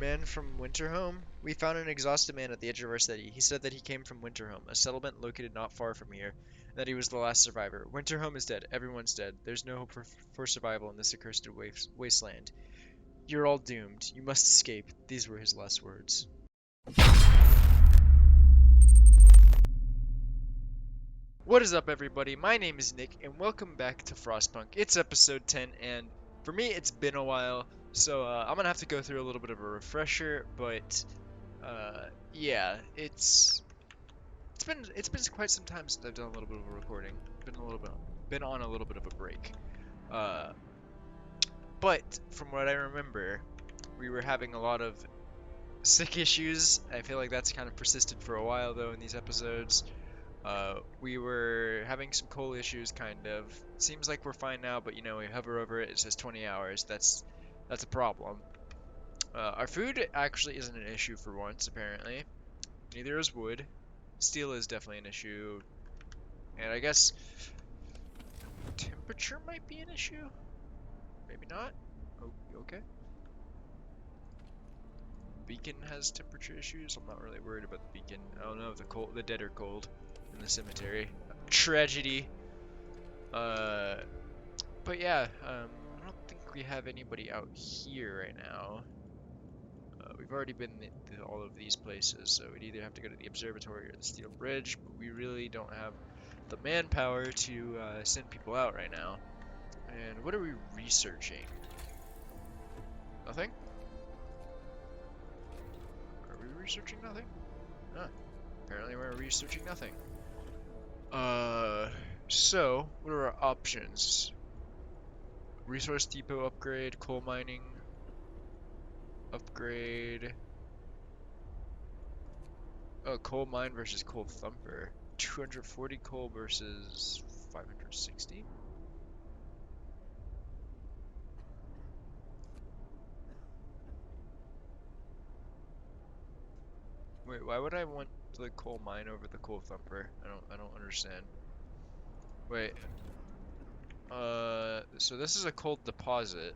Man from Winterhome? We found an exhausted man at the edge of our city. He said that he came from Winterhome, a settlement located not far from here, and that he was the last survivor. Winterhome is dead. Everyone's dead. There's no hope for survival in this accursed wasteland. You're all doomed. You must escape. These were his last words. What is up, everybody? My name is Nick, and welcome back to Frostpunk. It's episode 10, and for me, it's been a while, so I'm gonna have to go through a little bit of a refresher. But yeah, it's been quite some time since I've done a little bit of a recording. Been on a little bit of a break. Uh, but from what I remember, we were having a lot of sick issues. I feel like that's kind of persisted for a while though in these episodes. We were having some coal issues, kind of. Seems like we're fine now, but you know, we hover over it, it says 20 hours. That's a problem. Our food actually isn't an issue for once, apparently. Neither is wood. Steel is definitely an issue. And I guess temperature might be an issue? Maybe not? Oh, okay. Beacon has temperature issues. I'm not really worried about the beacon. I don't know if the dead are cold in the cemetery. Tragedy. But yeah, I don't think we have anybody out here right now. We've already been to all of these places, so we'd either have to go to the observatory or the steel bridge, but we really don't have the manpower to send people out right now. And what are we researching? Nothing? Are we researching nothing? Huh. Apparently we're researching nothing. So, what are our options? Resource depot upgrade, coal mining upgrade. Oh, coal mine versus coal thumper. 240 coal versus 560? Wait, why would I want the coal mine over the coal thumper? I don't understand. Wait. So this is a coal deposit.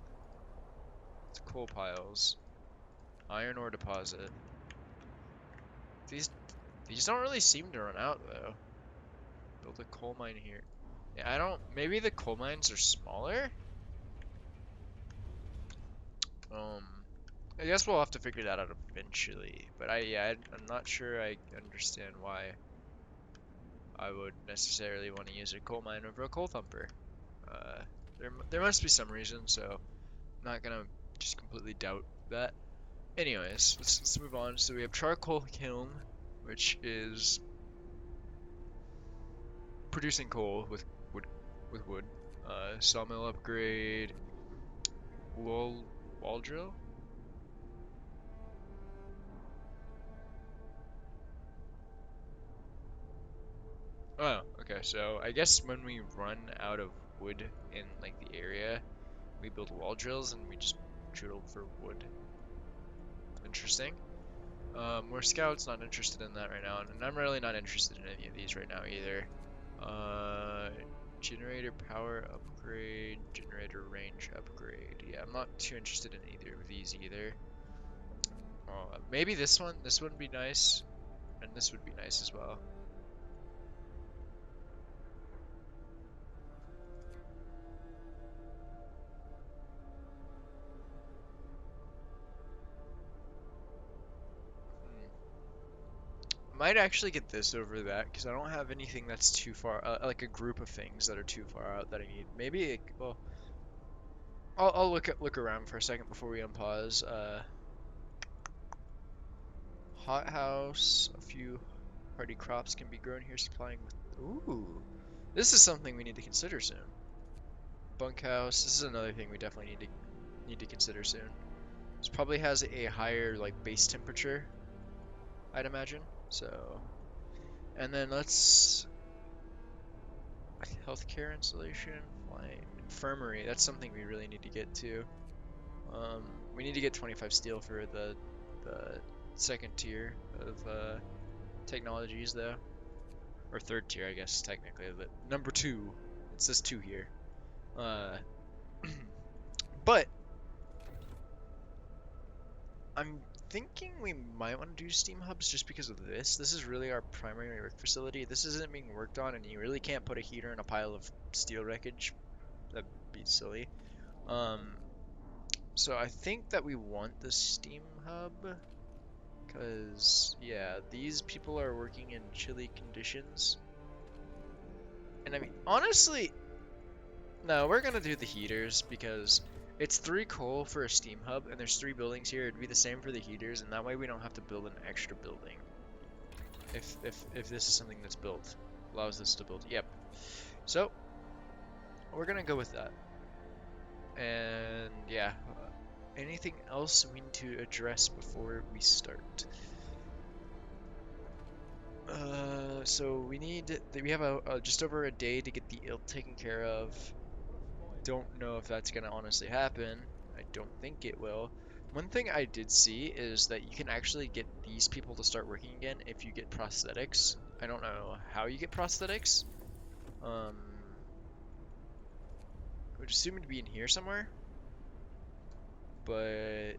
It's coal piles. Iron ore deposit. These these don't really seem to run out though. Build a coal mine here. Yeah, I don't. Maybe the coal mines are smaller. Um, I guess we'll have to figure that out eventually. But I'm not sure I understand why I would necessarily want to use a coal mine over a coal thumper. Uh, there must be some reason, so I'm not gonna just completely doubt that. Anyways, let's move on. So we have charcoal kiln, which is producing coal with wood. Sawmill upgrade. Wall drill. Oh, okay. So I guess when we run out of wood in like the area, we build wall drills and we just drill for wood. Interesting. More scouts, not interested in that right now, and I'm really not interested in any of these right now either. Uh, generator power upgrade, generator range upgrade. Yeah, I'm not too interested in either of these either. Maybe this one. This one would be nice, and this would be nice as well. Might actually get this over that because I don't have anything that's too far, like a group of things that are too far out that I need. Maybe well, I'll look around for a second before we unpause. Hothouse, a few hardy crops can be grown here, supplying with. Ooh, this is something we need to consider soon. Bunkhouse, this is another thing we definitely need to consider soon. This probably has a higher like base temperature, I'd imagine. So, and then let's healthcare installation, flight, infirmary. That's something we really need to get to. We need to get 25 steel for the second tier of technologies though, or third tier, I guess technically. But number two, it says two here. Uh, but I'm thinking we might want to do steam hubs just because of this. This is really our primary work facility. This isn't being worked on, and you really can't put a heater in a pile of steel wreckage. That'd be silly. Um, so I think that we want the steam hub, because, yeah, these people are working in chilly conditions. And I mean, honestly, no, we're gonna do the heaters because it's 3 coal for a steam hub, and there's 3 buildings here. It'd be the same for the heaters, and that way we don't have to build an extra building. If this is something that's built, allows us to build. Yep. So we're gonna go with that. And yeah, anything else we need to address before we start? So we have just over a day to get the ilt taken care of. Don't know if that's gonna honestly happen. I don't think it will. One thing I did see is that you can actually get these people to start working again if you get prosthetics. I don't know how you get prosthetics. I would assume it'd be in here somewhere, but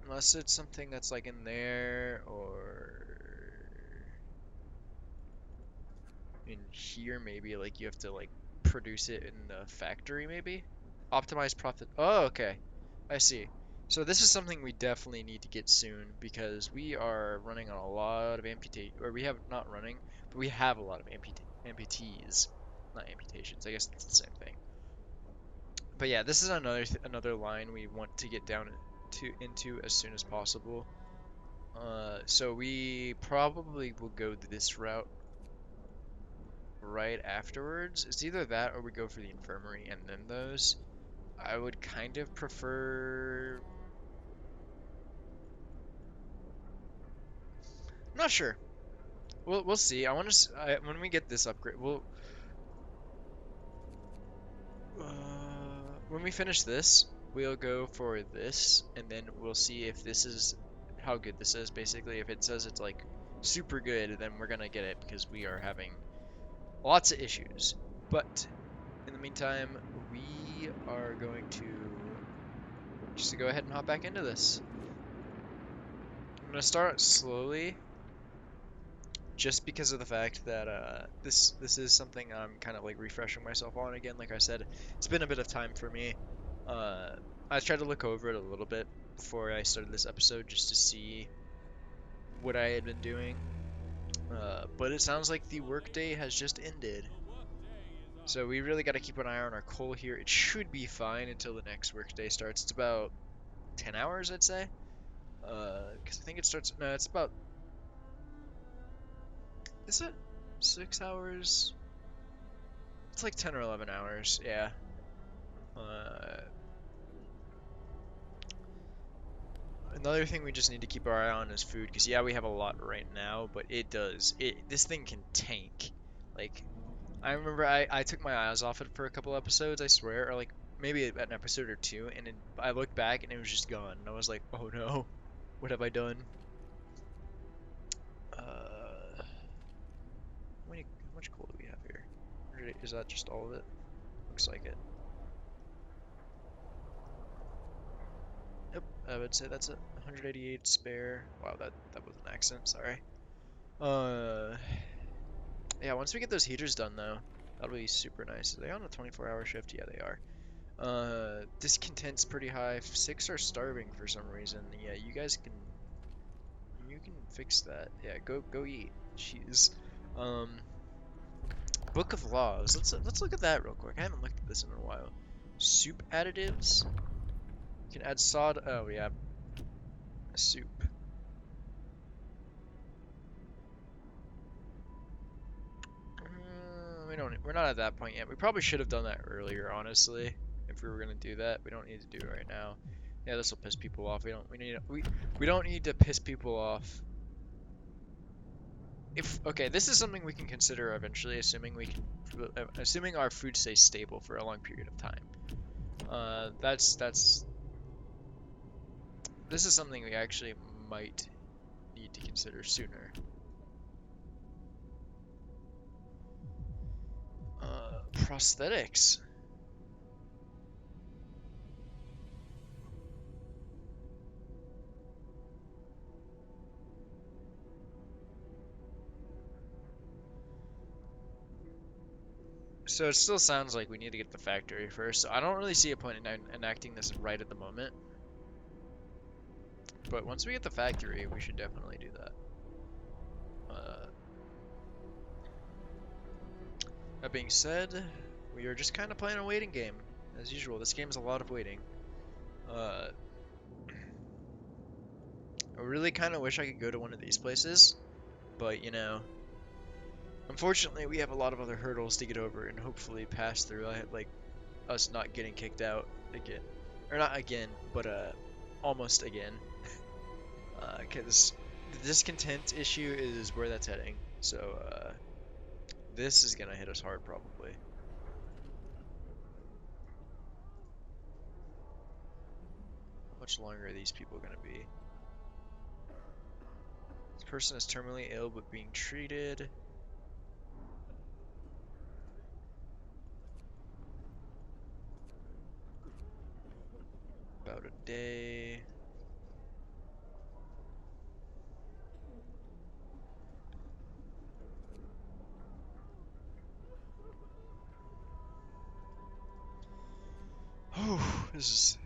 unless it's something that's like in there or in here, maybe like you have to like produce it in the factory, maybe. Optimize profit. Oh, okay. I see. So this is something we definitely need to get soon because we are running on a lot of or we have not running, but we have a lot of amputees, not amputations. I guess it's the same thing. But yeah, this is another line we want to get down into as soon as possible. So we probably will go this route right afterwards. It's either that or we go for the infirmary and then those. I would kind of prefer. I'm not sure. We'll see. I want to when we get this upgrade. When we finish this, we'll go for this, and then we'll see if this is how good this is. Basically, if it says it's like super good, then we're gonna get it because we are having lots of issues. But in the meantime, we are going to just to go ahead and hop back into this. I'm gonna start slowly just because of the fact that this is something I'm kind of like refreshing myself on again. Like I said, it's been a bit of time for me. Uh, I tried to look over it a little bit before I started this episode just to see what I had been doing. But it sounds like the workday has just ended. So we really got to keep an eye on our coal here. It should be fine until the next workday starts. It's about 10 hours, I'd say. Because I think it starts. No, it's about. Is it 6 hours? It's like 10 or 11 hours, yeah. Uh, Another thing we just need to keep our eye on is food, because yeah, we have a lot right now, but this thing can tank. Like, I remember I took my eyes off it for a couple episodes, I swear, or like maybe an episode or two, and then I looked back and it was just gone, and I was like, oh no, what have I done? How much coal do we have here? Is that just all of it? Looks like it. Yep, I would say that's it. 188 spare. Wow, that was an accident. Sorry. Uh, yeah. Once we get those heaters done, though, that'll be super nice. Are they on a 24-hour shift? Yeah, they are. Discontent's pretty high. 6 are starving for some reason. Yeah, you can fix that. Yeah, go eat. Jeez. Um, Book of Laws. Let's look at that real quick. I haven't looked at this in a while. Soup additives. You can add sod. Oh yeah, soup. We don't. We're not at that point yet. We probably should have done that earlier, honestly. If we were gonna do that, we don't need to do it right now. Yeah, this will piss people off. We don't need to piss people off. If okay, this is something we can consider eventually, assuming our food stays stable for a long period of time. That's this is something we actually might need to consider sooner. Prosthetics. So it still sounds like we need to get the factory first. So I don't really see a point in enacting this right at the moment. But once we get the factory, we should definitely do that. That being said, we are just kind of playing a waiting game, as usual. This game is a lot of waiting. I really kind of wish I could go to one of these places, but you know, unfortunately, we have a lot of other hurdles to get over and hopefully pass through. Like us not getting kicked out again, or not again, but almost again. Because the discontent issue is where that's heading. So this is gonna hit us hard probably. How much longer are these people gonna be? This person is terminally ill but being treated. About a day.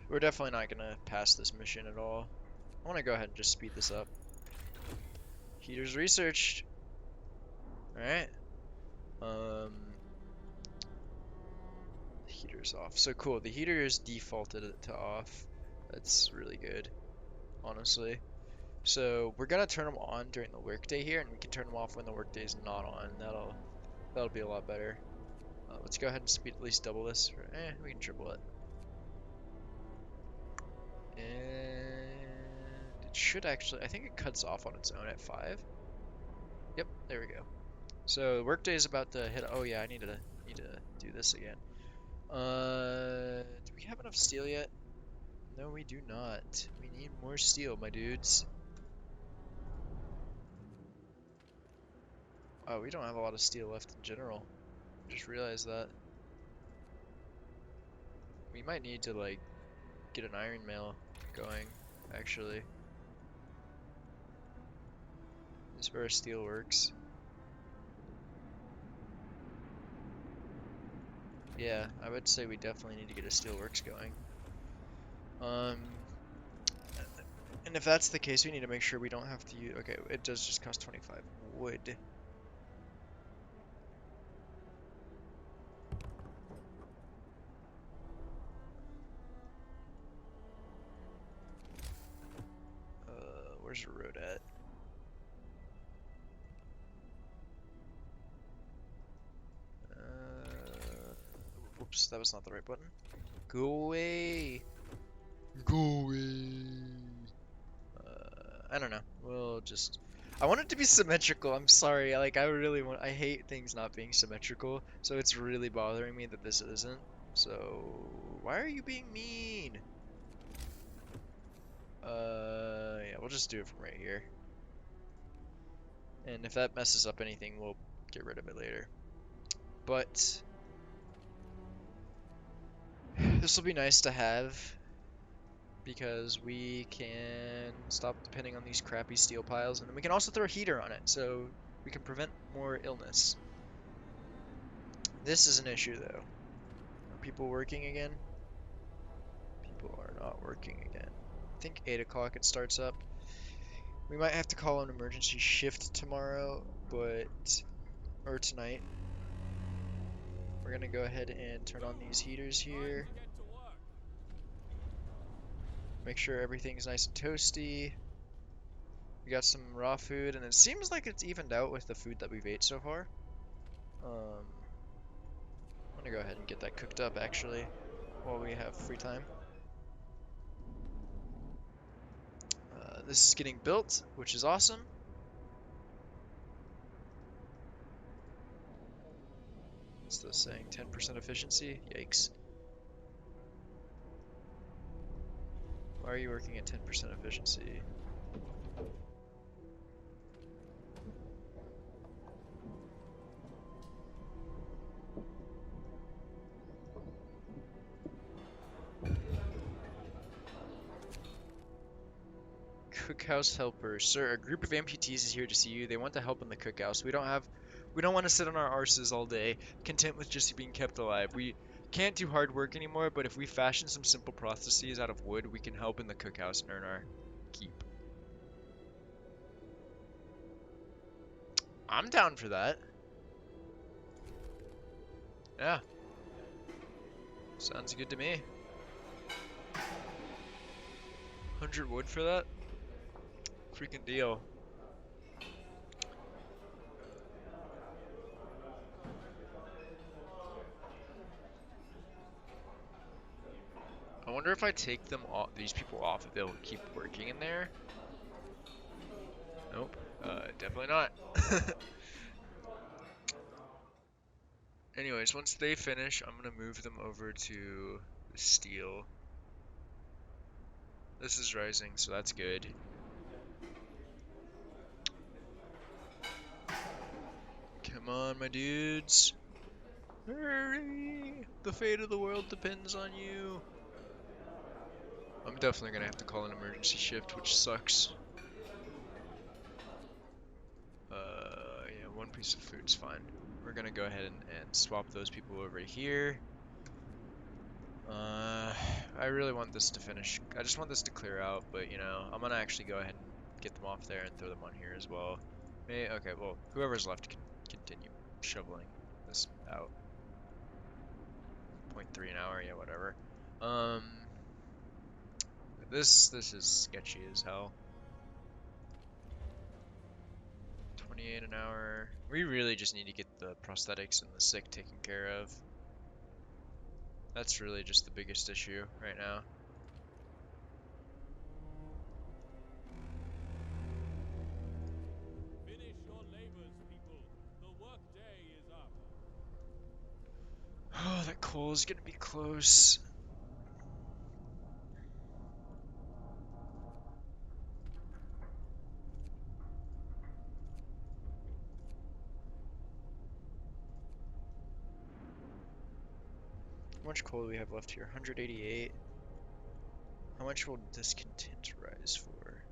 We're definitely not gonna pass this mission at all. I want to go ahead and just speed this up. Heaters researched. Alright. Heaters off. So cool. The heater is defaulted to off. That's really good, honestly. So we're gonna turn them on during the workday here, and we can turn them off when the workday is not on. That'll be a lot better. Let's go ahead and speed at least double this. We can triple it. And it should actually, I think it cuts off on its own at 5. Yep, there we go. So workday is about to hit. Oh yeah, I need to do this again. Do we have enough steel yet? No, we do not. We need more steel, my dudes. Oh, we don't have a lot of steel left in general. Just realized that. We might need to like get an iron mill going, actually. This is where our steel works. Yeah, I would say we definitely need to get a steelworks going. And if that's the case, we need to make sure we don't have to use. Okay, it does just cost 25 wood. Where's the road at? Whoops, that was not the right button. Go away! Go away! I don't know. We'll just... I want it to be symmetrical. I'm sorry. Like, I hate things not being symmetrical. So it's really bothering me that this isn't. So... Why are you being mean? Yeah, we'll just do it from right here. And if that messes up anything, we'll get rid of it later. But... this will be nice to have, because we can stop depending on these crappy steel piles, and then we can also throw a heater on it, so we can prevent more illness. This is an issue, though. Are people working again? People are not working again. I think 8 o'clock it starts up. We might have to call an emergency shift tomorrow, or tonight. We're gonna go ahead and turn on these heaters here. Make sure everything's nice and toasty. We got some raw food, and it seems like it's evened out with the food that we've ate so far. I'm gonna go ahead and get that cooked up, actually, while we have free time. This is getting built, which is awesome. What's this saying? 10% efficiency? Yikes. Why are you working at 10% efficiency? Cookhouse helper. Sir, a group of amputees is here to see you. They want to help in the cookhouse. We don't have We don't want to sit on our arses all day, content with just being kept alive. We can't do hard work anymore, but if we fashion some simple processes out of wood, we can help in the cookhouse and earn our keep. I'm down for that. Yeah, sounds good to me. 100 wood for that? Freaking deal. I wonder if I take them off, these people off, if they'll keep working in there. Nope. Definitely not. Anyways, once they finish, I'm gonna move them over to the steel. This is rising, so that's good. Come on, my dudes. Hurry! The fate of the world depends on you. I'm definitely gonna have to call an emergency shift, which sucks. Yeah, one piece of food's fine. We're gonna go ahead and swap those people over here. I really want this to finish. I just want this to clear out, but you know, I'm gonna actually go ahead and get them off there and throw them on here as well. Okay, well, whoever's left can continue shoveling this out. 0.3 an hour, yeah, whatever. Um, this is sketchy as hell. 28 an hour. We really just need to get the prosthetics and the sick taken care of. That's really just the biggest issue right now. Finish your labors, people. The work day is up. Oh, that coal is gonna be close. How much coal do we have left here? 188. How much will discontent rise for?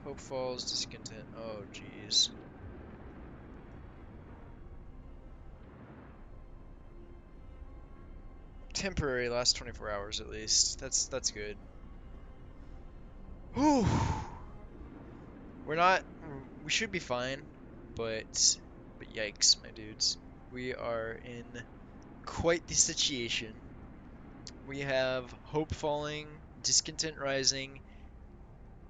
Hope falls, discontent. Oh, jeez. Temporary, last 24 hours at least. That's good. Whew. We're not. We should be fine, but yikes, my dudes. We are in quite the situation. We have hope falling, discontent rising,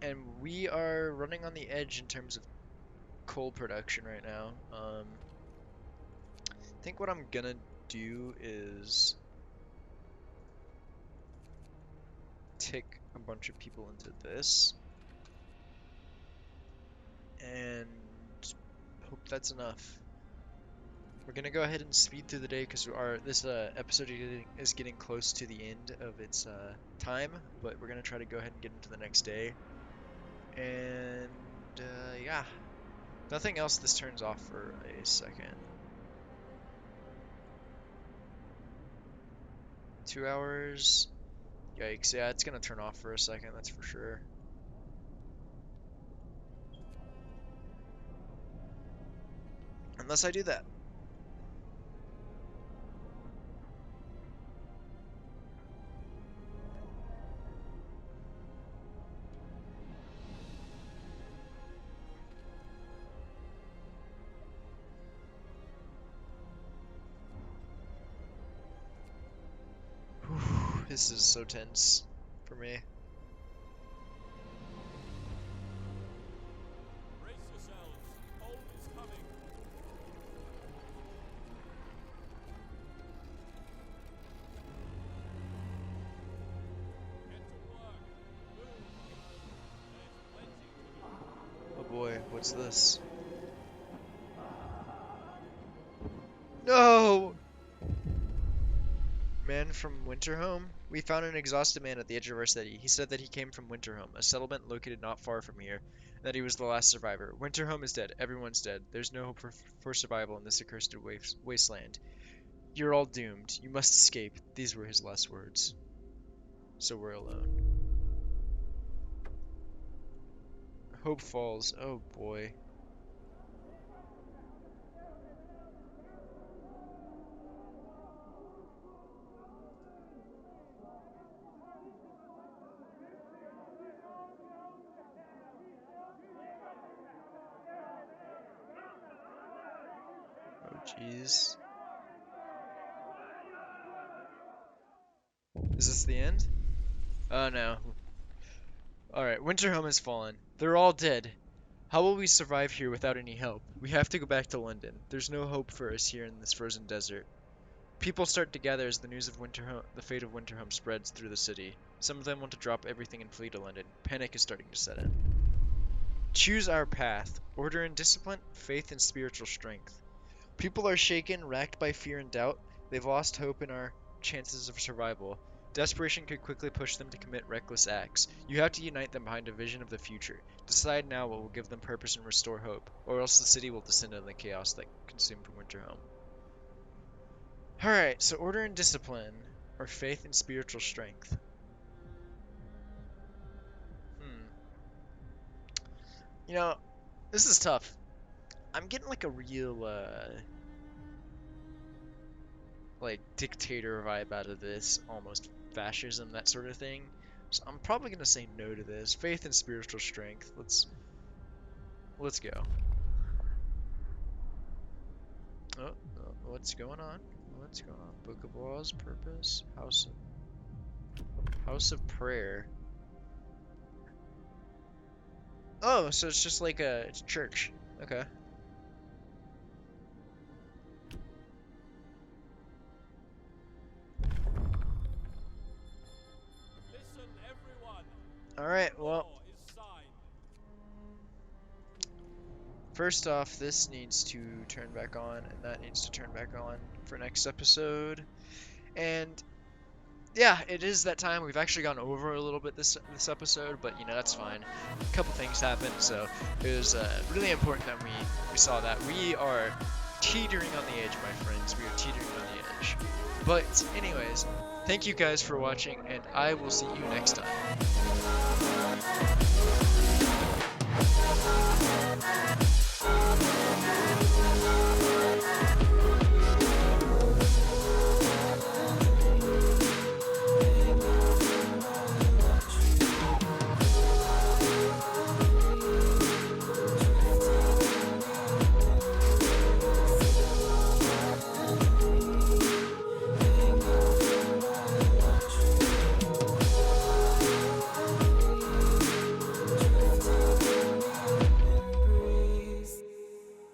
and we are running on the edge in terms of coal production right now. I think what I'm gonna do is tick a bunch of people into this and hope that's enough. We're gonna go ahead and speed through the day because our this episode is getting close to the end of its time, but we're gonna try to go ahead and get into the next day. And yeah, nothing else. This turns off for a second. 2 hours. Yikes! Yeah, it's gonna turn off for a second. That's for sure. Unless I do that. Whew, this is so tense for me. Brace yourselves. Cold is coming. Get to work. Move. There's plenty to do. Oh boy, what's this? No! Man from Winterhome? We found an exhausted man at the edge of our city. He said that he came from Winterhome, a settlement located not far from here, and that he was the last survivor. Winterhome is dead. Everyone's dead. There's no hope for survival in this accursed wasteland. You're all doomed. You must escape. These were his last words. So we're alone. Hope falls. Oh boy. Oh jeez. Is this the end? Oh no. Alright, Winterhome has fallen. They're all dead. How will we survive here without any help? We have to go back to London. There's no hope for us here in this frozen desert. People start to gather as the news of the fate of Winterhome spreads through the city. Some of them want to drop everything and flee to London. Panic is starting to set in. Choose our path. Order and discipline, faith and spiritual strength. People are shaken, racked by fear and doubt. They've lost hope in our chances of survival. Desperation could quickly push them to commit reckless acts. You have to unite them behind a vision of the future. Decide now what will give them purpose and restore hope, or else the city will descend into the chaos that consumed Winterhome. Alright, so order and discipline, or faith and spiritual strength. Hmm. You know, this is tough. I'm getting like a real, like dictator vibe out of this, almost fascism, that sort of thing. So I'm probably gonna say no to this. Faith and spiritual strength. Let's go. Oh, oh, what's going on? What's going on? Book of Laws, purpose, House of Prayer. Oh, so it's just like it's a church. Okay. Listen, everyone. All right. The Well, law is signed. first off, this needs to turn back on, and that needs to turn back on for next episode. And yeah, it is that time. We've actually gone over a little bit this episode, but you know that's fine. A couple things happened, so it was really important that we saw that. We are teetering on the edge, my friends. We are teetering on the edge. But anyways, thank you guys for watching, and I will see you next time.